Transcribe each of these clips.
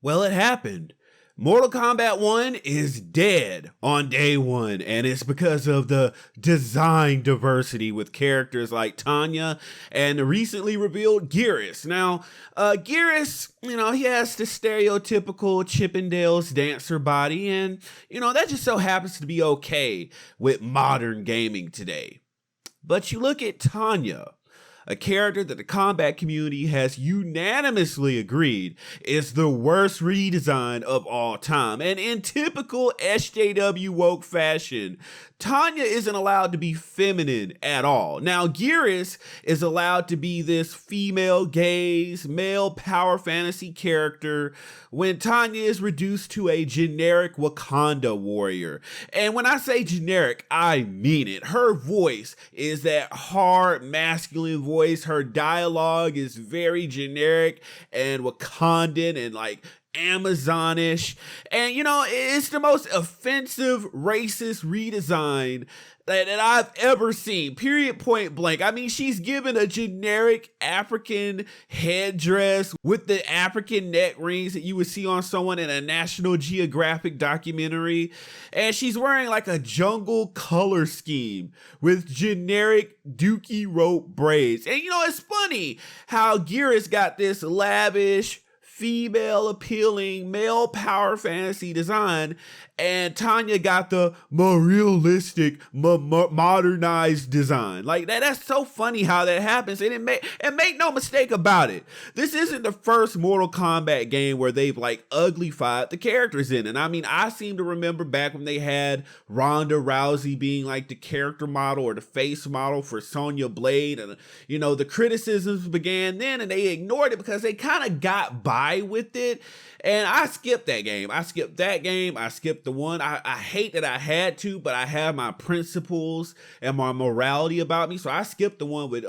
Well, it happened. Mortal Kombat 1 is dead on day one, and it's because of the design diversity with characters like Tanya and the recently revealed Geras. Now, Geras, he has the stereotypical Chippendales dancer body, and, that just so happens to be okay with modern gaming today. But you look at Tanya, a character that the combat community has unanimously agreed is the worst redesign of all time. And in typical SJW woke fashion, Tanya isn't allowed to be feminine at all. Now, Geras is allowed to be this female gaze, male power fantasy character when Tanya is reduced to a generic Wakanda warrior. And when I say generic, I mean it. Her voice is that hard masculine voice. Her dialogue is very generic and Wakandan and Amazonish. And it's the most offensive racist redesign that I've ever seen, period, point blank. I mean, she's given a generic African headdress with the African neck rings that you would see on someone in a National Geographic documentary. And she's wearing a jungle color scheme with generic dookie rope braids. And it's funny how Geras got this lavish, female appealing, male power fantasy design, and Tanya got the more realistic, modernized design. That's so funny how that happens. And make no mistake about it, this isn't the first Mortal Kombat game where they've uglified the characters in. And I mean, I seem to remember back when they had Ronda Rousey being the character model or the face model for Sonya Blade, and the criticisms began then, and they ignored it because they kind of got by with it. And I skipped that game. I skipped the one. I hate that I had to, but I have my principles and my morality about me. So I skipped the one with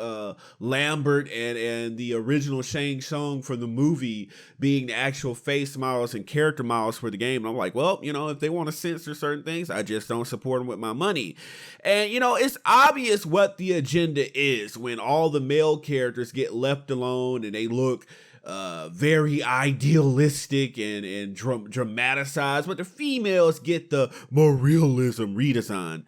Lambert and the original Shang Tsung from the movie being the actual face models and character models for the game. And I'm like, well, if they want to censor certain things, I just don't support them with my money. And, it's obvious what the agenda is when all the male characters get left alone and they look very idealistic and dramatized, but the females get the more realism redesign.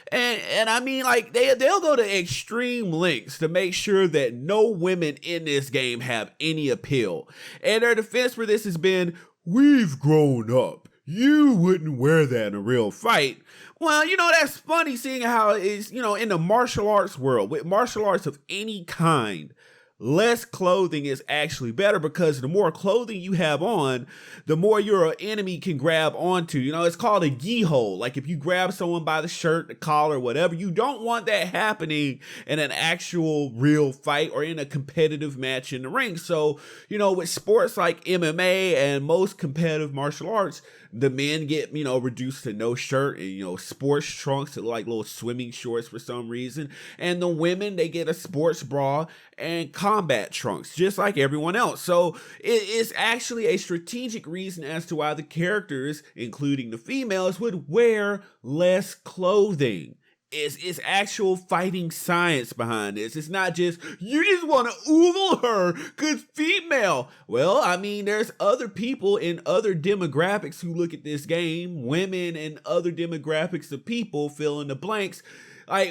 And I mean, they'll go to extreme lengths to make sure that no women in this game have any appeal. And their defense for this has been, we've grown up. You wouldn't wear that in a real fight. Well, that's funny seeing how it is, in the martial arts world, with martial arts of any kind, less clothing is actually better, because the more clothing you have on, the more your enemy can grab onto. It's called a gi hole. If you grab someone by the shirt, the collar, whatever, you don't want that happening in an actual real fight or in a competitive match in the ring. So, with sports like MMA and most competitive martial arts, the men get, reduced to no shirt and, sports trunks that look like little swimming shorts for some reason. And the women, they get a sports bra and combat trunks, just like everyone else. So it's actually a strategic reason as to why the characters, including the females, would wear less clothing. It's actual fighting science behind this. It's not just, you just want to oogle her because female. Well, I mean, there's other people in other demographics who look at this game, women and other demographics of people, fill in the blanks.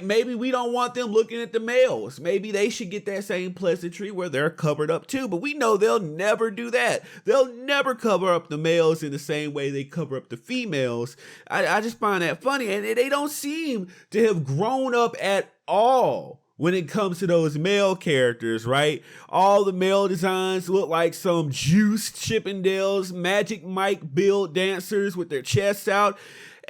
Maybe we don't want them looking at the males. Maybe they should get that same pleasantry where they're covered up too. But we know they'll never do that. They'll never cover up the males in the same way they cover up the females. I just find that funny. And they don't seem to have grown up at all when it comes to those male characters, right? All the male designs look like some juiced Chippendales, Magic Mike build dancers with their chests out.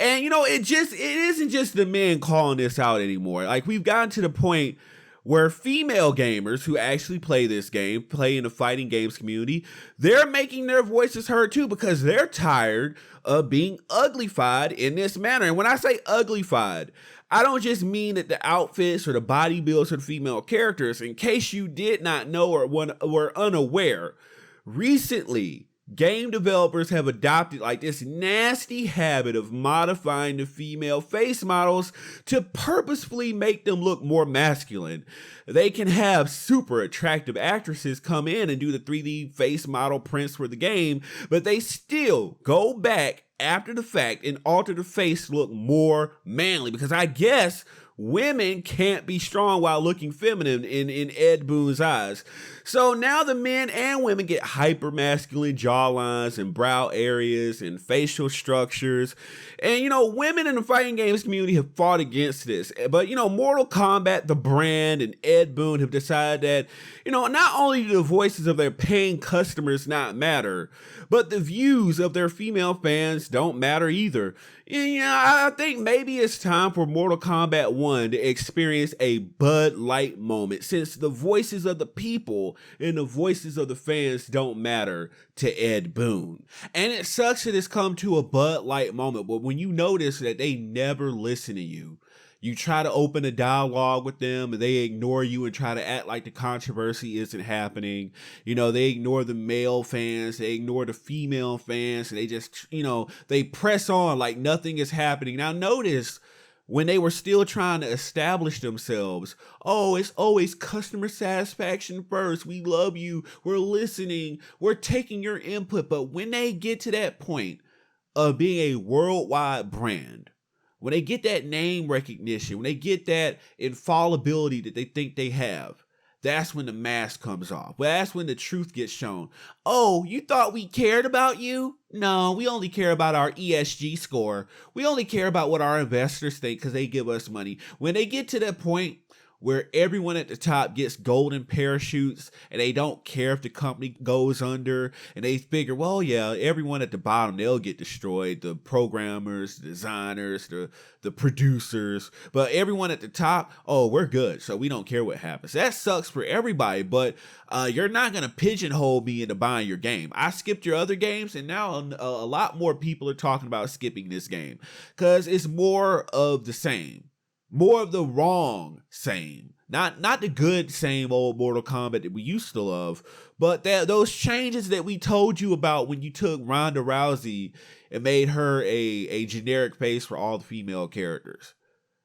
And, it isn't just the men calling this out anymore. We've gotten to the point where female gamers who actually play this game, play in the fighting games community, they're making their voices heard too, because they're tired of being uglified in this manner. And when I say uglified, I don't just mean that the outfits or the body builds of the female characters. In case you did not know or were unaware, recently, game developers have adopted like this nasty habit of modifying the female face models to purposefully make them look more masculine. They can have super attractive actresses come in and do the 3D face model prints for the game, but they still go back after the fact and alter the face to look more manly, because I guess women can't be strong while looking feminine in Ed Boon's eyes. So now the men and women get hyper masculine jawlines and brow areas and facial structures. And women in the fighting games community have fought against this. But Mortal Kombat, the brand, and Ed Boon have decided that, not only do the voices of their paying customers not matter, but the views of their female fans don't matter either. And, I think maybe it's time for Mortal Kombat 1 to experience a Bud Light moment, since the voices of the people and the voices of the fans don't matter to Ed Boon. And it sucks that it's come to a Bud Light moment, but when you notice that they never listen to you, you try to open a dialogue with them and they ignore you and try to act like the controversy isn't happening. They ignore the male fans, they ignore the female fans, and they just, they press on like nothing is happening. Now notice, when they were still trying to establish themselves, oh, it's always customer satisfaction first. We love you. We're listening. We're taking your input. But when they get to that point of being a worldwide brand, when they get that name recognition, when they get that infallibility that they think they have, that's when the mask comes off. Well, that's when the truth gets shown. Oh, you thought we cared about you? No, we only care about our ESG score. We only care about what our investors think because they give us money. When they get to that point where everyone at the top gets golden parachutes and they don't care if the company goes under, and they figure, well, yeah, everyone at the bottom, they'll get destroyed. The programmers, the designers, the producers, but everyone at the top, oh, we're good. So we don't care what happens. That sucks for everybody, but you're not going to pigeonhole me into buying your game. I skipped your other games, and now a lot more people are talking about skipping this game because it's more of the same. More of the wrong same. Not the good same old Mortal Kombat that we used to love, but those changes that we told you about when you took Ronda Rousey and made her a generic face for all the female characters.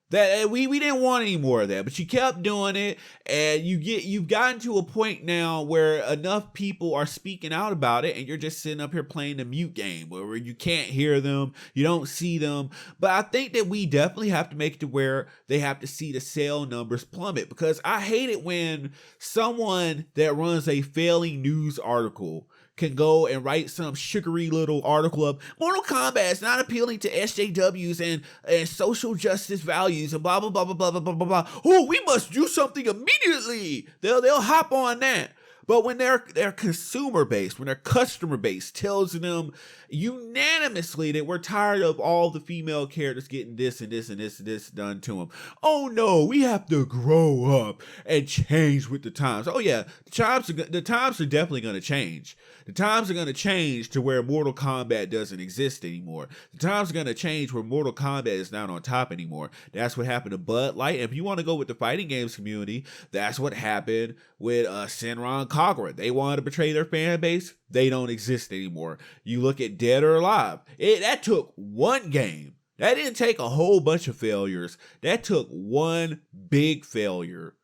That we didn't want any more of that, but you kept doing it, and you've gotten to a point now where enough people are speaking out about it, and you're just sitting up here playing the mute game where you can't hear them, you don't see them. But I think that we definitely have to make it to where they have to see the sale numbers plummet, because I hate it when someone that runs a failing news article can go and write some sugary little article of Mortal Kombat is not appealing to SJWs and social justice values and blah, blah, blah, blah, blah, blah, blah, blah. Oh, we must do something immediately. They'll hop on that. But when their consumer base, when their customer base tells them unanimously that we're tired of all the female characters getting this and this and this and this done to them, oh no, we have to grow up and change with the times. Oh yeah, the times are definitely going to change. The times are going to change to where Mortal Kombat doesn't exist anymore. The times are going to change where Mortal Kombat is not on top anymore. That's what happened to Bud Light. And if you want to go with the fighting games community, that's what happened with Senran Kagura. They wanted to betray their fan base. They don't exist anymore. You look at Dead or Alive. That took one game. That didn't take a whole bunch of failures. That took one big failure.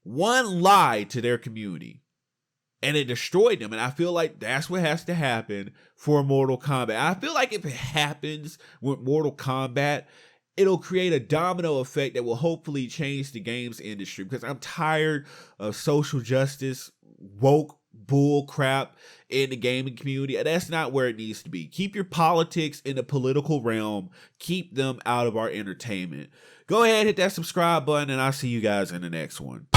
One lie to their community. And it destroyed them. And I feel like that's what has to happen for Mortal Kombat. I feel like if it happens with Mortal Kombat, it'll create a domino effect that will hopefully change the games industry. Because I'm tired of social justice, woke bull crap in the gaming community. That's not where it needs to be. Keep your politics in the political realm. Keep them out of our entertainment. Go ahead, hit that subscribe button, and I'll see you guys in the next one.